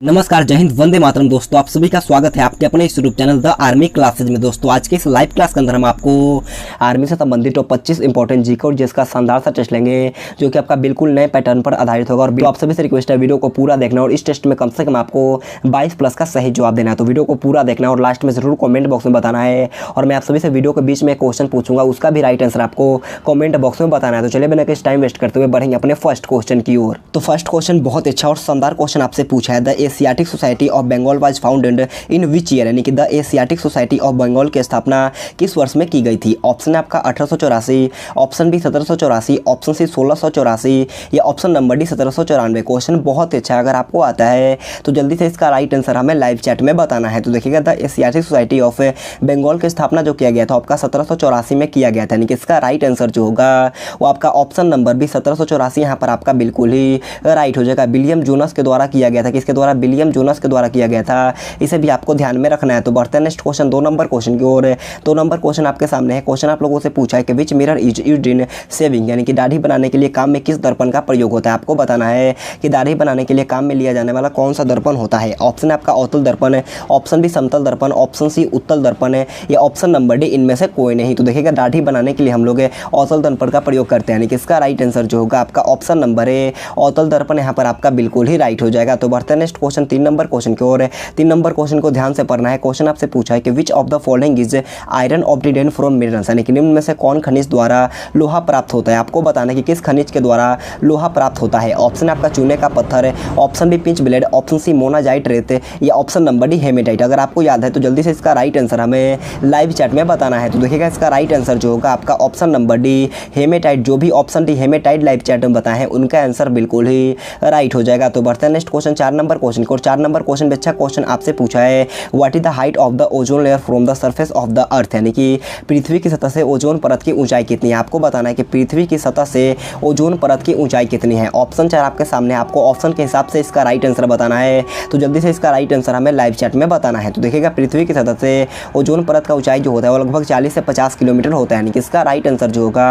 नमस्कार, जय हिंद, वंदे मातरम। दोस्तों, आप सभी का स्वागत है आपके अपने इस YouTube channel the army classes में। दोस्तों, आज के इस लाइव क्लास के अंदर हम आपको आर्मी से संबंधित टॉप 25 इंपॉर्टेंट जीके और जिसका शानदार सा टेस्ट लेंगे, जो कि आपका बिल्कुल नए पैटर्न पर आधारित होगा। और आप सभी से रिक्वेस्ट है वीडियो को पूरा देखना और इस टेस्ट में कम से कम आपको 22 प्लस का सही जवाब देना है। तो वीडियो को पूरा देखना और लास्ट में जरूर कॉमेंट बॉक्स में बताना है। और मैं आप सभी से वीडियो के बीच में क्वेश्चन पूछूंगा, उसका भी राइट आंसर आपको कॉमेंट बॉक्स में बताना है। तो चलिए बिना किसी टाइम वेस्ट करते हुए बढ़ेंगे अपने फर्स्ट क्वेश्चन की ओर। तो फर्स्ट क्वेश्चन बहुत अच्छा और शानदार क्वेश्चन आपसे पूछा है। The Asiatic society of Bengal was founded in which year, यानी कि the Asiatic society of Bengal की स्थापना किस वर्ष में की गई थी। ऑप्शन है आपका 1884, ऑप्शन बी 1784, ऑप्शन सी 1684 या ऑप्शन नंबर डी 1794। क्वेश्चन बहुत अच्छा है, अगर आपको आता है तो जल्दी से इसका राइट आंसर हमें लाइव चैट में बताना है। तो देखिएगा, the Asiatic society of Bengal की स्थापना जो किया गया था आपका 1784 में किया गया था, यानी कि इसका राइट आंसर जो होगा वो आपका ऑप्शन नंबर बी 1784 यहाँ पर आपका बिल्कुल ही राइट हो जाएगा। विलियम जोनस के द्वारा किया गया था। किसके द्वारा? विलियम जोनस के द्वारा किया गया था। इसे भी आपको ध्यान में रखना है। तो बढ़ते हैं नेक्स्ट क्वेश्चन, 2 नंबर क्वेश्चन की ओर। 2 नंबर क्वेश्चन आपके सामने है। क्वेश्चन आप लोगों से पूछा है कि विच mirror is used in shaving, यानी कि दाढ़ी बनाने के लिए काम में किस दर्पण का प्रयोग होता है। आपको बताना है कि दाढ़ी बनाने के लिए काम में लिया जाने वाला कौन सा दर्पण होता है। ऑप्शन आपका अवतल दर्पण है, ऑप्शन बी समतल दर्पण, ऑप्शन सी उत्तल दर्पण है या ऑप्शन नंबर डी इनमें से कोई नहीं। तो देखिएगा, दाढ़ी बनाने के लिए हम लोग अवतल दर्पण का प्रयोग करते हैं, यानी कि इसका राइट आंसर जो होगा आपका ऑप्शन नंबर है अवतल दर्पण यहाँ पर आपका बिल्कुल ही राइट हो जाएगा। तो बढ़ते हैं नेक्स्ट क्वेश्चन, 3 नंबर क्वेश्चन की ओर। 3 नंबर क्वेश्चन को ध्यान से पढ़ना है। क्वेश्चन आपसे पूछा है कि which of the following is iron obtained from minerals, यानी कि निम्न में से कौन खनिज द्वारा लोहा प्राप्त होता है। आपको बताना है कि किस खनिज के द्वारा लोहा प्राप्त होता है। ऑप्शन आपका चूने का पत्थर है, option B pitchblende, option C monazite रेत या ऑप्शन नंबर डी हेमेटाइट। अगर आपको याद है तो जल्दी से इसका राइट आंसर हमें लाइव चैट में बताना है। तो देखिएगा, इसका राइट आंसर जो होगा आपका ऑप्शन नंबर डी हेमेटाइट। जो भी option D hematite live chat में बताए हैं उनका आंसर बिल्कुल ही राइट हो जाएगा। तो बढ़ते हैं नेक्स्ट क्वेश्चन, 4 नंबर क्वेश्चन को। 4 नंबर क्वेश्चन भी अच्छा क्वेश्चन आपसे पूछा है, what is the height of the ozone layer from the surface of the earth, यानी कि पृथ्वी की सतह से ओजोन परत की ऊंचाई कितनी है। आपको बताना है कि पृथ्वी की सतह से ओजोन परत की ऊंचाई कितनी है। ऑप्शन 4 आपके सामने, आपको ऑप्शन के हिसाब से इसका राइट आंसर बताना है। तो जल्दी से इसका राइट आंसर हमें लाइव चैट में बताना है। तो देखिएगा, पृथ्वी की सतह से ओजोन परत का ऊंचाई जो होता है वो लगभग 40 से 50 किलोमीटर होता है, यानी कि इसका राइट आंसर जो होगा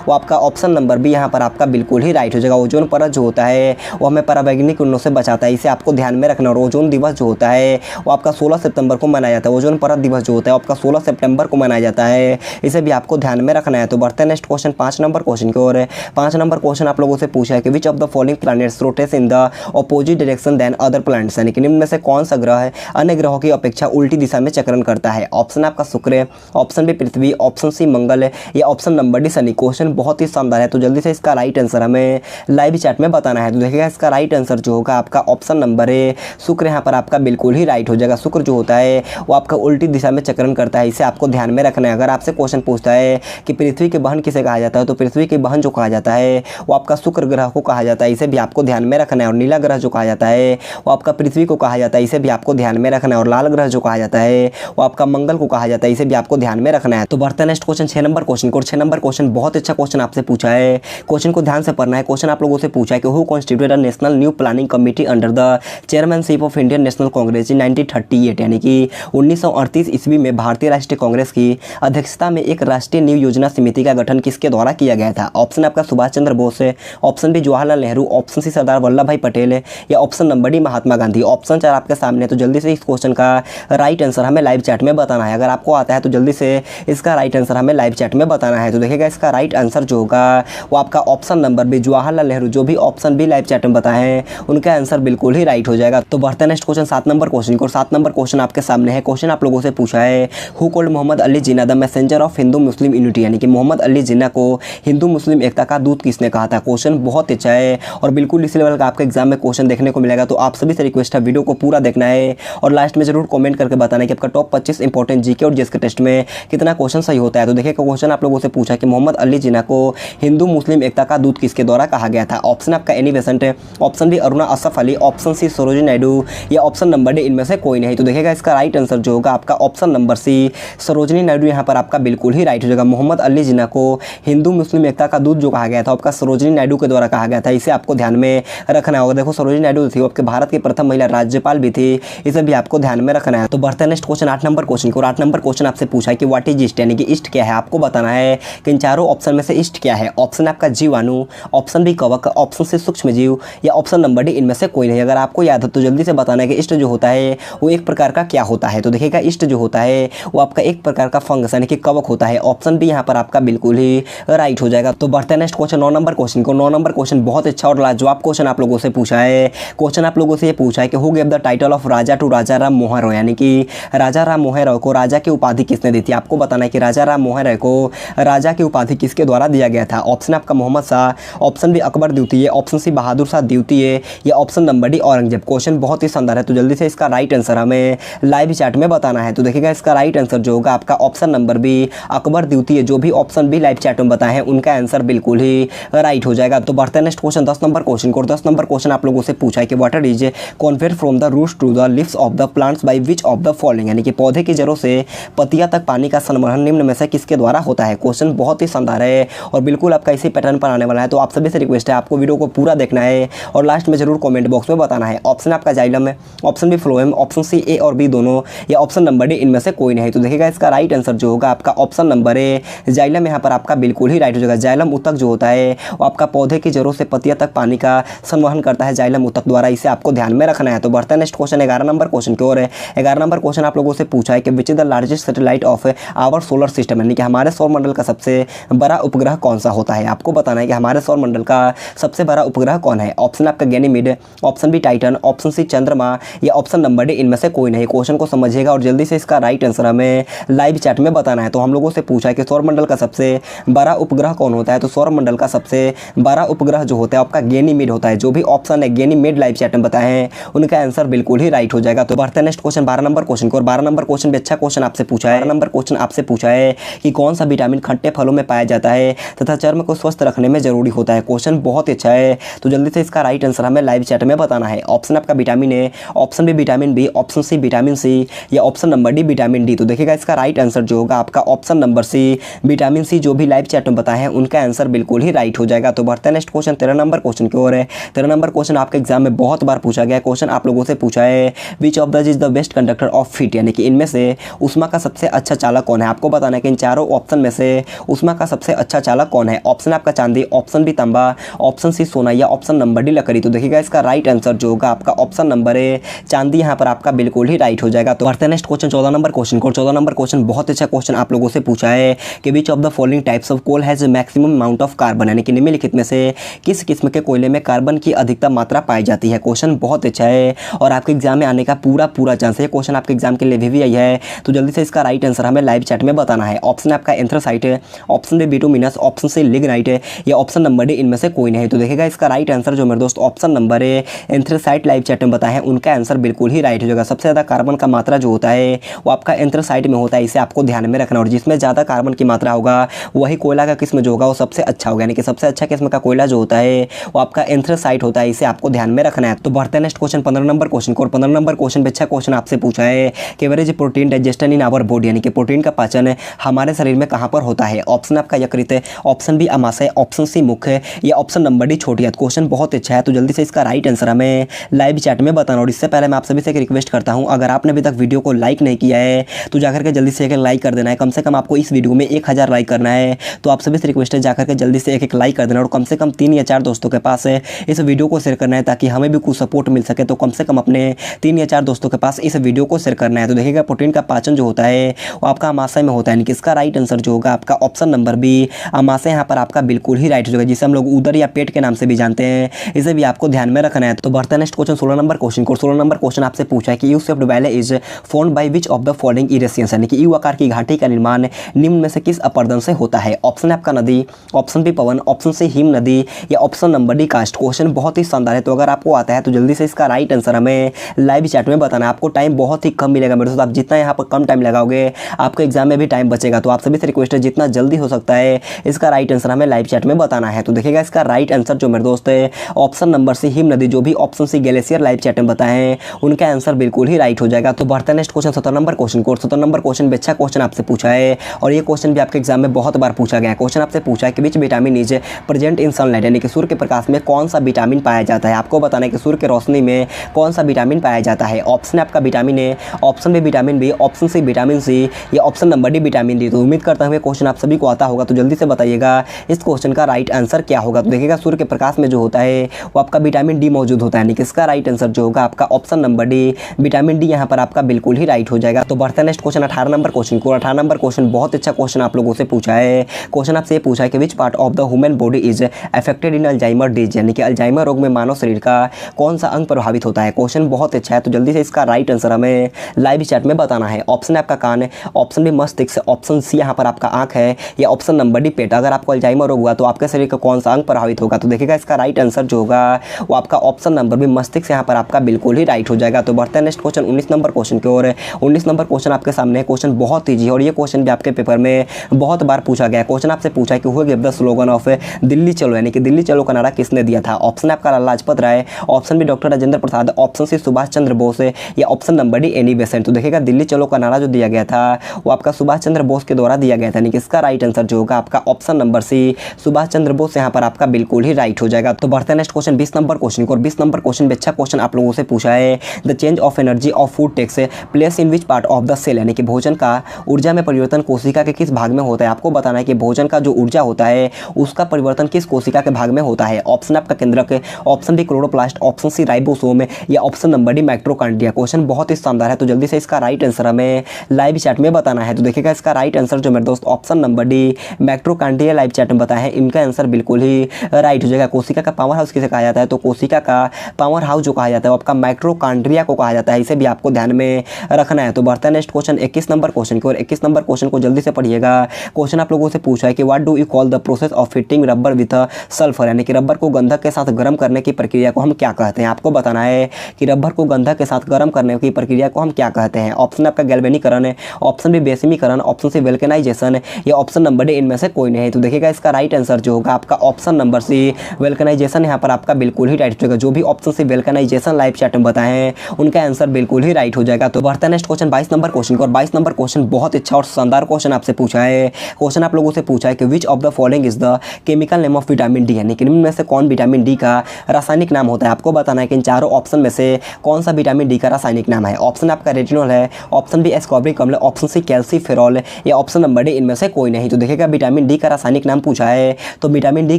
वो आपका ऑप्शन नंबर बी यहाँ पर आपका बिल्कुल ही राइट हो जाएगा। ओजोन परत जो होता है वो हमें पराबैंगनी किरणों से बचाता है, इसे आपको ध्यान में रखना। और ओजोन दिवस जो होता है वो आपका 16 सितंबर को मनाया जाता है। ओजोन परत दिवस जो होता है आपका 16 सितंबर को मनाया जाता है, इसे भी आपको ध्यान में रखना है। तो बढ़ते हैं नेक्स्ट क्वेश्चन, 5 नंबर क्वेश्चन की ओर। 5 नंबर क्वेश्चन आप लोगों से पूछा है कि which of the following planets rotates in the opposite direction than other planets, यानी कि निम्न में से कौन सा ग्रह है अन्य ग्रहों की अपेक्षा उल्टी दिशा में चक्रण करता है। ऑप्शन आपका शुक्र है, ऑप्शन बी पृथ्वी, ऑप्शन सी मंगल है या option number D Shani. Question बहुत ही शानदार है, तो जल्दी से इसका राइट आंसर हमें लाइव चैट में बताना है। तो देखिएगा, इसका राइट आंसर जो होगा आपका ऑप्शन नंबर है शुक्र यहाँ पर आपका बिल्कुल ही राइट हो जाएगा। शुक्र जो होता है वो आपका उल्टी दिशा में चक्रण करता है, इसे आपको ध्यान में रखना है। अगर आपसे क्वेश्चन पूछता है कि पृथ्वी की बहन किसे कहा जाता है, तो पृथ्वी की बहन जो कहा जाता है वो आपका शुक्र ग्रह को कहा जाता है, इसे भी आपको ध्यान में रखना है। और नीला ग्रह जो कहा जाता है वो आपका पृथ्वी को कहा जाता है, इसे भी आपको ध्यान में रखना है। और लाल ग्रह जो कहा जाता है वो आपका मंगल को कहा जाता है, इसे भी आपको ध्यान में रखना है। तो बढ़ते हैं नेक्स्ट क्वेश्चन, 6 नंबर क्वेश्चन को। 6 नंबर क्वेश्चन बहुत अच्छा क्वेश्चन आपसे पूछा है, क्वेश्चन को ध्यान से पढ़ना है। क्वेश्चन आप लोगों से पूछा है कि who constituted a national new planning committee under the chairmanship of Indian National Congress in 1938, यानी कि 1938 ईस्वी में भारतीय राष्ट्रीय कांग्रेस की अध्यक्षता में एक राष्ट्रीय न्यू योजना समिति का गठन किसके द्वारा किया गया था। ऑप्शन आपका सुभाष चंद्र बोस है, option B Jawaharlal Nehru, option C Sardar Vallabh Bhai Patel है या option number D Mahatma Gandhi. Option 4 आपके सामने है, तो जल्दी से इस क्वेश्चन का राइट आंसर हमें लाइव चैट में बताना है। अगर आपको आता है तो जल्दी से इसका राइट आंसर हमें लाइव चैट में बताना है। तो देखिएगा, इसका राइट आंसर जो होगा वो आपका option number B Jawaharlal Nehru. जो भी ऑप्शन बी लाइव चैट में बताए हैं उनका आंसर बिल्कुल ही राइट हो जाएगा। तो बढ़ते हैं नेक्स्ट क्वेश्चन, 7 नंबर क्वेश्चन को। 7 नंबर क्वेश्चन आपके सामने है। क्वेश्चन आप लोगों से पूछा है who called Mohammad Ali Jinnah the messenger of Hindu Muslim unity, यानी कि मोहम्मद अली जिन्ना को हिंदू मुस्लिम एकता का दूत किसने कहा था। क्वेश्चन बहुत अच्छा है और बिल्कुल इसी लेवल का आपके एग्जाम में क्वेश्चन देखने को मिलेगा। तो आप सभी से रिक्वेस्ट है वीडियो को पूरा देखना है और लास्ट में जरूर कमेंट करके बताना है कि आपका टॉप 25 इंपॉर्टेंट जीके और जीएस के टेस्ट में कितना क्वेश्चन सही होता है। तो देखिए, क्वेश्चन आप लोगों से पूछा कि मोहम्मद अली जिन्ना को हिंदू मुस्लिम एकता का दूत किसके द्वारा कहा गया था। ऑप्शन आपका एनी बेसेंट है, option B Aruna Asaf Ali, option C Sarojini Naidu या ऑप्शन नंबर डी इनमें से कोई नहीं। तो देखिएगा, इसका राइट आंसर जो होगा आपका option number C Sarojini Naidu यहाँ पर आपका बिल्कुल ही राइट हो जाएगा। मोहम्मद अली जिन्ना को हिंदू मुस्लिम एकता का दूत जो कहा गया था आपका सरोजिनी नायडू के द्वारा कहा गया था, इसे आपको ध्यान में रखना होगा। देखो, सरोजिनी नायडू थी वो आपके भारत की प्रथम महिला राज्यपाल भी थी, इसे भी आपको ध्यान में रखना है। तो बढ़ते हैं नेक्स्ट क्वेश्चन, 8 नंबर क्वेश्चन को। 8 नंबर क्वेश्चन आपसे पूछा है कि व्हाट इज ईस्ट, यानी कि ईस्ट क्या है। आपको बताना है कि इन चारों ऑप्शन में से ईस्ट क्या है। ऑप्शन आपका जीवाणु, ऑप्शन बी कवक, ऑप्शन सी सूक्ष्म जीव या ऑप्शन नंबर डी इनमें से कोई नहीं। अगर आपको याद आया था, तो जल्दी से बताना है कि ईस्ट जो होता है वो एक प्रकार का क्या होता है। तो देखिएगा ईस्ट जो होता है वो आपका एक प्रकार का फंगस यानी कि कवक होता है। ऑप्शन भी यहाँ पर आपका बिल्कुल ही राइट हो जाएगा। तो बढ़ते हैं नेक्स्ट क्वेश्चन 9 नंबर क्वेश्चन को। 9 नंबर क्वेश्चन बहुत अच्छा और लाजवाब क्वेश्चन आप लोगों से पूछा है। क्वेश्चन आप लोगों से ये पूछा है कि who gave the title of Raja to Raja Ram Mohan Roy, यानी कि राजा राम मोहन रॉय को राजा की उपाधि किसने दी थी। आपको बताना है कि राजा राम मोहन रॉय को राजा की उपाधि किसके द्वारा दिया गया था। ऑप्शन आपका मोहम्मद शाह, ऑप्शन बी अकबर द्वितीय, ऑप्शन सी बहादुर शाह द्वितीय, या option number D Aurangzeb. Question बहुत ही शानदार है, तो जल्दी से इसका राइट आंसर हमें लाइव चैट में बताना है। तो देखिएगा इसका राइट आंसर जो होगा आपका ऑप्शन नंबर बी अकबर द्वितीय, जो भी ऑप्शन बी लाइव चैट में बताए हैं उनका आंसर बिल्कुल ही राइट हो जाएगा। तो बढ़ते हैं नेक्स्ट क्वेश्चन 10 नंबर क्वेश्चन को। 10 नंबर क्वेश्चन आप लोगों से पूछा है कि water is conveyed from the roots to the leaves of the plants by which of the following, यानी कि पौधे की जड़ों से पत्तियां तक पानी का संवहन निम्न में से किसके द्वारा होता है। क्वेश्चन बहुत ही शानदार है और बिल्कुल आपका इसी पैटर्न पर आने वाला है। तो आप सभी से रिक्वेस्ट है आपको वीडियो को पूरा देखना है और लास्ट में जरूर कमेंट बॉक्स में बताना है। ऑप्शन आपका जाइलम है, option B phloem, option C A और बी दोनों, या ऑप्शन नंबर डी इनमें से कोई नहीं। तो देखिएगा इसका राइट आंसर जो होगा आपका ऑप्शन नंबर ए जाइलम यहाँ पर आपका बिल्कुल ही राइट हो जाएगा। जाइलम ऊतक जो होता है वो आपका पौधे की जड़ों से पत्तियां तक पानी का संवहन करता है जाइलम ऊतक द्वारा, इसे आपको ध्यान में रखना है। तो बढ़ता है नेक्स्ट क्वेश्चन 11 नंबर क्वेश्चन की ओर है। 11 नंबर क्वेश्चन आप लोगों से पूछा है कि which is the largest satellite of our solar system, यानी कि हमारे सौर मंडल का सबसे बड़ा उपग्रह कौन सा होता है। आपको बताना है कि हमारे सौर मंडल का सबसे बड़ा उपग्रह कौन है। ऑप्शन आपका Ganymede, option B Titan, option C चंद्रमा, या ऑप्शन नंबर डी इनमें से कोई नहीं। क्वेश्चन को समझिएगा और जल्दी से इसका राइट आंसर हमें लाइव चैट में बताना है। तो हम लोगों से पूछा है कि सौर मंडल का सबसे बड़ा उपग्रह कौन होता है। तो सौर मंडल का सबसे बड़ा उपग्रह जो होता है आपका गैनीमेड होता है। जो भी ऑप्शन है गैनीमेड लाइव चैट में बताए हैं उनका आंसर बिल्कुल ही राइट हो जाएगा। तो बढ़ते हैं नेक्स्ट क्वेश्चन 12 नंबर क्वेश्चन को। और 12 नंबर क्वेश्चन भी अच्छा क्वेश्चन आपसे पूछा है। 12 नंबर क्वेश्चन आपसे पूछा है कि कौन सा विटामिन खट्टे फलों में पाया जाता है तथा चर्म को स्वस्थ रखने में जरूरी होता है। क्वेश्चन बहुत अच्छा है, तो जल्दी से इसका राइट आंसर हमें लाइव चैट में बताना है। ऑप्शन आपका vitamin A, option B vitamin B, option C vitamin C, या option number D vitamin D. तो देखिएगा इसका राइट आंसर जो होगा आपका option number C vitamin C, जो भी लाइव चैट में बताए हैं उनका आंसर बिल्कुल ही राइट हो जाएगा। तो बढ़ते हैं नेक्स्ट क्वेश्चन 13 नंबर क्वेश्चन की ओर है। 13 नंबर क्वेश्चन आपके एग्जाम में बहुत बार पूछा गया क्वेश्चन आप लोगों से पूछा है विच of the is the best conductor of heat, यानी कि इनमें से उष्मा का सबसे अच्छा चालक कौन है। आपको बताना है कि इन चारों ऑप्शन में से उष्मा का सबसे अच्छा चालक कौन है। ऑप्शन आपका चांदी, ऑप्शन बी तांबा, ऑप्शन सी सोना, या ऑप्शन नंबर डी लकड़ी। तो देखिएगा इसका राइट आंसर जो होगा आपका ऑप्शन नंबर ए चांदी यहाँ पर आपका बिल्कुल ही राइट हो जाएगा। तो बढ़ते हैं नेक्स्ट क्वेश्चन 14 नंबर क्वेश्चन को। 14 नंबर क्वेश्चन बहुत अच्छा क्वेश्चन आप लोगों से पूछा है कि which of the following types of coal has maximum amount of carbon, यानी कि निम्नलिखित में से किस किस्म के कोयले में कार्बन की अधिकतम मात्रा पाई जाती है। क्वेश्चन बहुत अच्छा है और आपके एग्जाम में आने का पूरा चांस है। क्वेश्चन आपके एग्जाम के लिए भी आई है, तो जल्दी से इसका राइट आंसर हमें लाइव चैट में बताना है। ऑप्शन आपका एंथ्रासाइट है, option B bituminous, option C lignite है, या ऑप्शन नंबर डी इनमें से कोई नहीं। तो देखिएगा इसका राइट आंसर जो मेरे दोस्त ऑप्शन नंबर है एंथ्रासाइट लाइव चैट में बताए हैं उनका आंसर बिल्कुल ही राइट हो जाएगा। सबसे ज़्यादा कार्बन का मात्रा जो होता है वो आपका एंथ्रासाइट में होता है, इसे आपको ध्यान में रखना। और जिसमें ज़्यादा कार्बन की मात्रा होगा वही कोयला का किस्म जो होगा वो सबसे अच्छा होगा, यानी कि सबसे अच्छा किस्म का कोयला जो होता है वो आपका एंथ्रासाइट होता है, इसे आपको ध्यान में रखना है। तो बढ़ते हैं नेक्स्ट क्वेश्चन 15 नंबर क्वेश्चन को। 15 नंबर क्वेश्चन पे अच्छा क्वेश्चन आपसे पूछा है कि average protein digestion in our body, यानी कि प्रोटीन का पाचन हमारे शरीर में कहाँ पर होता है। ऑप्शन आपका यकृत है, ऑप्शन बी आमाशय, ऑप्शन सी मुख है, या ऑप्शन नंबर डी छोटी आंत। क्वेश्चन बहुत अच्छा है, तो जल्दी से इसका राइट आंसर हमें लाइव चैट में बताना। और इससे पहले मैं आप सभी से एक रिक्वेस्ट करता हूँ, अगर आपने अभी तक वीडियो को लाइक नहीं किया है तो जाकर के जल्दी से एक लाइक कर देना है। कम से कम आपको इस वीडियो में 1000 लाइक करना है। तो आप सभी से रिक्वेस्ट है जाकर के जल्दी से एक लाइक कर देना और कम से कम 3 या 4 दोस्तों के पास इस वीडियो को शेयर करना है ताकि हमें भी कुछ सपोर्ट मिल सके। तो कम से कम अपने 3 या 4 दोस्तों के पास इस वीडियो को शेयर करना है। तो देखिएगा प्रोटीन का पाचन जो होता है वो आपका आमाशय में होता है, यानी कि इसका राइट आंसर जो होगा आपका ऑप्शन नंबर बी आमाशय यहाँ पर आपका बिल्कुल ही राइट हो जाएगा, जिसे हम लोग उदर या पेट के नाम से भी जानते हैं, इसे भी आपको ध्यान में रखना है। तो बढ़ते हैं नेक्स्ट क्वेश्चन 16 नंबर क्वेश्चन को। 16 नंबर क्वेश्चन आपसे पूछा है कि U shaped valley is formed by which of the following erosions, यानी कि यू आकार की घाटी का निर्माण निम्न में से किस अपर्दन से होता है। ऑप्शन आपका नदी, ऑप्शन बी पवन, ऑप्शन सी हिम नदी, या option number D coast. Question बहुत ही शानदार है, तो अगर आपको आता है तो जल्दी से इसका राइट आंसर हमें लाइव चैट में बताना है। आपको टाइम बहुत ही कम मिलेगा मेरे दोस्त, आप जितना यहाँ पर कम टाइम लगाओगे आपके एग्जाम में भी टाइम बचेगा। तो आप सभी से रिक्वेस्ट है जितना जल्दी हो सकता है इसका राइट आंसर हमें लाइव चैट में बताना है। तो देखिएगा इसका राइट आंसर जो मेरे दोस्त है ऑप्शन नंबर सी हिम नदी, जो भी option C glacier live chat में बताए हैं उनका आंसर बिल्कुल ही राइट हो जाएगा। तो बढ़ते हैं नेक्स्ट क्वेश्चन 17 नंबर क्वेश्चन को। 17 नंबर क्वेश्चन भी अच्छा क्वेश्चन आपसे पूछा है और ये क्वेश्चन भी आपके एग्जाम में बहुत बार पूछा गया है। क्वेश्चन आपसे पूछा है कि which vitamin is present in sunlight, यानी कि सूर्य के प्रकाश में कौन सा विटामिन पाया जाता है। आपको बताना है कि सूर्य की रोशनी में कौन सा विटामिन पाया जाता है। ऑप्शन आपका vitamin A, option B vitamin B, option C vitamin C, या option number D vitamin D. तो उम्मीद करता हूँ ये क्वेश्चन आप सभी को आता होगा, तो जल्दी से बताइएगा इस क्वेश्चन का राइट आंसर क्या होगा। तो देखिएगा सूर्य के प्रकाश में जो होता है वो आपका विटामिन डी मौजूद होता है, यानी कि इसका राइट आंसर जो होगा आपका option number D vitamin D यहाँ पर आपका बिल्कुल ही राइट हो जाएगा। तो बढ़ते हैं नेक्स्ट क्वेश्चन 18 नंबर क्वेश्चन को। 18 नंबर क्वेश्चन बहुत अच्छा क्वेश्चन आप लोगों से पूछा है। क्वेश्चन आपसे ये पूछा है कि विच part of the human body is affected in Alzheimer disease, यानी कि अल्जाइमर रोग में मानव शरीर का कौन सा अंग प्रभावित होता है। क्वेश्चन बहुत अच्छा है, तो जल्दी से इसका राइट आंसर हमें लाइव चैट में बताना है। ऑप्शन है आपका कान, ऑप्शन बी मस्तिष्क, ऑप्शन सी यहाँ पर आपका आंख है, या ऑप्शन नंबर डी पेट। अगर आपको अल्जाइमर रोग हुआ तो आपके शरीर का कौन सा अंग प्रभावित होगा। तो देखिएगा इसका राइट आंसर जो होगा वो आपका ऑप्शन नंबर बी मस्तिष्क यहाँ पर आपका बिल्कुल ही राइट हो जाएगा। तो बढ़ते हैं नेक्स्ट क्वेश्चन 19 नंबर क्वेश्चन की ओर। 19 नंबर क्वेश्चन आपके सामने है। क्वेश्चन बहुत ईजी है और ये क्वेश्चन भी आपके पेपर में बहुत बार पूछा गया है। क्वेश्चन आपसे पूछा है कि who give the slogan of Delhi चलो, यानी कि दिल्ली चलो का नारा किसने दिया था। ऑप्शन है आपका Lala Lajpat Rai, option B doctor Rajendra Prasad, option C Subhash Chandra Bose, या option number D Annie Besant. तो देखिएगा दिल्ली चलो का नारा जो दिया गया था वो आपका सुभाष चंद्र बोस के द्वारा दिया गया था, यानी कि इसका राइट आंसर जो होगा आपका ऑप्शन नंबर सी सुभाष चंद्र बोस यहाँ पर आपका बिल्कुल ही राइट हो जाएगा। तो बढ़ते हैं नेक्स्ट क्वेश्चन 20 नंबर क्वेश्चन को। 20 नंबर क्वेश्चन भी अच्छा क्वेश्चन आप लोगों से पूछा है। The change of energy of food takes place in which part of the cell, यानी कि भोजन का ऊर्जा में परिवर्तन कोशिका के किस भाग में होता है। आपको बताना है कि भोजन का जो ऊर्जा होता है उसका परिवर्तन किस कोशिका के भाग में होता है। ऑप्शन आपका केंद्रक, option B chloroplast, option C ribosome, या option number D mitochondria. Question बहुत ही शानदार है, तो जल्दी से इसका राइट आंसर हमें लाइव चैट में बताना है। तो देखिएगा इसका राइट आंसर जो मेरे दोस्त option number D mitochondria live chat में बताया है, इनका आंसर बिल्कुल ही राइट हो जाएगा। कोशिका का पावर हाउस किसे कहा जाता है, तो कोशिका का पावर हाउस जो कहा जाता है वो आपका माइटोकॉन्ड्रिया को कहा जाता है, इसे भी आपको ध्यान में रखना है। तो बढ़ता है नेक्स्ट क्वेश्चन 21 नंबर क्वेश्चन की और 21 नंबर क्वेश्चन को जल्दी से पढ़िएगा। क्वेश्चन आप लोगों से पूछा है कि what do you call the process of heating rubber with sulphur, यानी कि रबर को गंधक के साथ गर्म करने की प्रक्रिया को हम क्या कहते हैं। आपको बताना है कि रबर को गंधक के साथ गर्म करने की प्रक्रिया को हम क्या कहते हैं। ऑप्शन आपका गैल्वेनीकरण है, ऑप्शन बी बेसिमीकरण, ऑप्शन सी वेल्केनाइजेशन, या ऑप्शन नंबर डी इनमें से कोई नहीं है। तो देखिएगा इसका राइट आंसर जो होगा आपका ऑप्शन नंबर सी वेल्केनाइजेशन यहाँ पर आपका बिल्कुल ही राइट हो जाएगा। जो भी ऑप्शन सी वेल्केनाइजेशन लाइव चैट में बताए हैं उनका आंसर बिल्कुल ही राइट हो जाएगा। तो बढ़ता है नेक्स्ट क्वेश्चन 22 नंबर क्वेश्चन को और 22 नंबर क्वेश्चन बहुत अच्छा और शानदार क्वेश्चन आपसे पूछा है। क्वेश्चन आप लोगों से पूछा है कि which of the following is the chemical name of vitamin D, यानी कि निम्न में से कौन विटामिन डी का रासायनिक नाम होता है। आपको बताना है कि इन चारों ऑप्शन में से कौन सा विटामिन डी का रासायनिक नाम है। ऑप्शन आपका रेटिनॉल है, ऑप्शन बी एस्कॉर्बिक अम्ल, ऑप्शन सी कैल्सीफेरॉल, या ऑप्शन नंबर डी इनमें से कोई नहीं। तो देखिएगा विटामिन डी का रासायनिक नाम पूछा है, तो विटामिन डी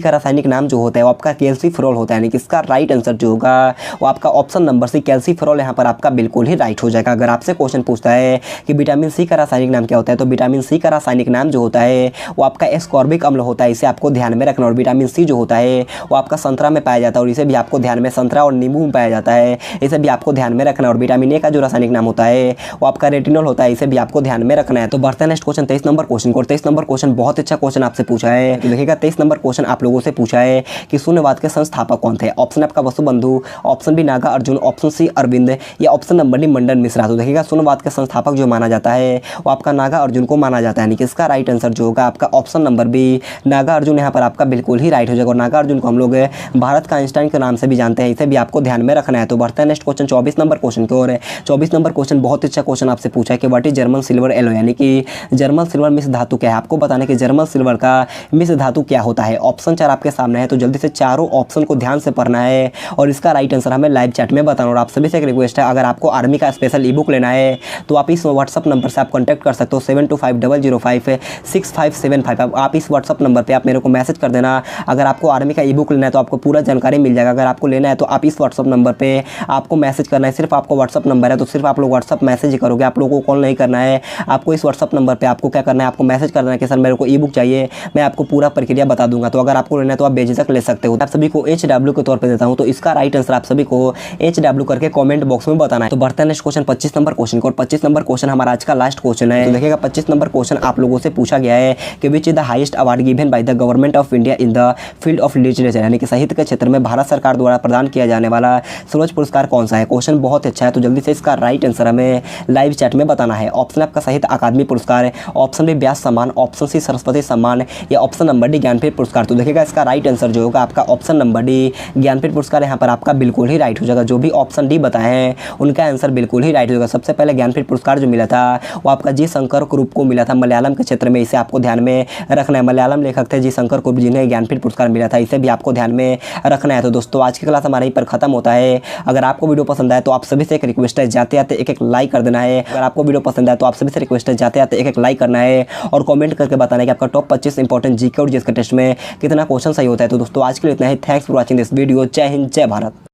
का रासायनिक नाम जो होता है वो आपका कैल्सीफेरॉल होता है, यानी कि इसका राइट आंसर जो होगा वो आपका ऑप्शन नंबर सी कैल्सीफेरॉल यहाँ पर आपका बिल्कुल ही राइट हो जाएगा। अगर आपसे क्वेश्चन पूछता है कि विटामिन सी का रासायनिक नाम क्या होता है, तो विटामिन सी का रासायनिक नाम जो होता है वो आपका एस्कॉर्बिक अम्ल होता है, इसे आपको ध्यान में रखना। और विटामिन सी जो होता है वो आपका संतरा में पाया जाता है और इसे भी आपको ध्यान में, संतरा और नींबू में पाया जाता है, इसे भी आपको ध्यान में रखना। और विटामिन ए का जो रासायनिक नाम होता है वो आपका रेटिनॉल होता है, इसे भी आपको ध्यान में रखना है। तो बढ़ते हैं नेक्स्ट क्वेश्चन 23 नंबर क्वेश्चन को। 23 नंबर क्वेश्चन बहुत अच्छा क्वेश्चन आपसे पूछा है। तो देखिएगा 23 नंबर क्वेश्चन आप लोगों से पूछा है कि शून्यवाद के संस्थापक कौन थे। ऑप्शन आपका Vasubandhu, option B Nagarjuna, option C Arvind, या option number D Mandan Mishra. तो देखिएगा शून्यवाद के संस्थापक जो माना जाता है वो आपका नागा अर्जुन को माना जाता है, यानी कि इसका राइट आंसर जो होगा आपका option number B Nagarjuna यहाँ पर आपका बिल्कुल ही राइट हो जाएगा। और नागा अर्जुन को हम लोग भारत का आइंस्टाइन के नाम से भी जानते हैं, इसे भी आपको ध्यान में रखना है। तो बढ़ते हैं नेक्स्ट क्वेश्चन 24 नंबर क्वेश्चन की ओर। 24 नंबर क्वेश्चन बहुत अच्छा क्वेश्चन आपसे पूछा है कि what is German silver alloy, यानी कि जर्मन सिल्वर मिश्र धातु क्या है। आपको बताना है कि जर्मन सिल्वर का मिश्र धातु क्या होता है। ऑप्शन 4 आपके सामने है, तो जल्दी से चारों ऑप्शन को ध्यान से पढ़ना है और इसका राइट आंसर हमें लाइव चैट में बताना। और आप सभी से एक रिक्वेस्ट है, अगर आपको आर्मी का स्पेशल ई बुक लेना है तो आप इस व्हाट्सअप नंबर से आप कॉन्टैक्ट कर सकते हो 7250056575। आप इस व्हाट्सअप नंबर पर आप मेरे को मैसेज कर देना। अगर आपको आर्मी का ई बुक लेना है तो आपको पूरा जानकारी मिल जाएगा। अगर आपको लेना है तो आप इस व्हाट्सअप नंबर पर आपको मैसेज करना है। सिर्फ आपको व्हाट्सअप नंबर है तो सिर्फ आप लोग व्हाट्सअप मैसेज ही करोगे, आप लोगों को कॉल नहीं करना है। आपको इस व्हाट्सअप नंबर पे आपको क्या करना है, आपको मैसेज करना है कि सर मेरे को ई बुक चाहिए, मैं आपको पूरा प्रक्रिया बता दूंगा। तो अगर आपको लेना है तो आप बेझिझक ले सकते हो। आप सभी को HW के तौर पे देता हूं, तो इसका राइट आंसर आप सभी को HW करके कमेंट बॉक्स में बताना है। तो बढ़ते हैं नेक्स्ट क्वेश्चन 25 नंबर क्वेश्चन को। 25 नंबर क्वेश्चन हमारा आज का लास्ट क्वेश्चन है। तो देखिएगा 25 नंबर क्वेश्चन आप लोगों से पूछा गया है कि which is the highest award given by the government of India in the field of literature, यानी कि साहित्य के क्षेत्र में भारत सरकार द्वारा प्रदान किया जाने वाला सर्वोच्च पुरस्कार कौन सा है। क्वेश्चन बहुत अच्छा है, तो जल्दी से इसका राइट आंसर हमें लाइव चैट में बताना है। ऑप्शन आपका साहित्य अकादमी पुरस्कार है, ऑप्शन बी व्यास सम्मान, ऑप्शन सी सरस्वती सम्मान, या ऑप्शन नंबर डी ज्ञानपीठ पुरस्कार। तो देखिएगा इसका राइट आंसर जो होगा आपका ऑप्शन नंबर डी ज्ञानपीठ पुरस्कार यहाँ पर आपका बिल्कुल ही राइट हो जाएगा। जो भी ऑप्शन डी बताए हैं उनका आंसर बिल्कुल ही राइट हो जाएगा। सबसे पहले ज्ञानपीठ पुरस्कार जो मिला था वो आपका जी शंकर कुरुप को मिला था मलयालम के क्षेत्र में, इसे आपको ध्यान में रखना है। मलयालम लेखक थे जी शंकर कुरुप जिन्हें ज्ञानपीठ पुरस्कार मिला था, इसे भी आपको ध्यान में रखना है। तो दोस्तों आज की क्लास हमारे यहीं पर खत्म होता है। अगर आपको वीडियो पसंद आए तो आप सभी से एक रिक्वेस्ट है, जाते जाते एक लाइक कर देना है। अगर आपको वीडियो पसंद आए तो आप सभी से रिक्वेस्ट है, जाते जाते एक लाइक करना है और कमेंट करके बताना है कि आपका टॉप 25 इंपॉर्टेंट जीके और जीएस के टेस्ट में कितना क्वेश्चन सही होता है। तो दोस्तों आज के लिए इतना ही। Thanks for watching this video. जय हिंद, जय भारत।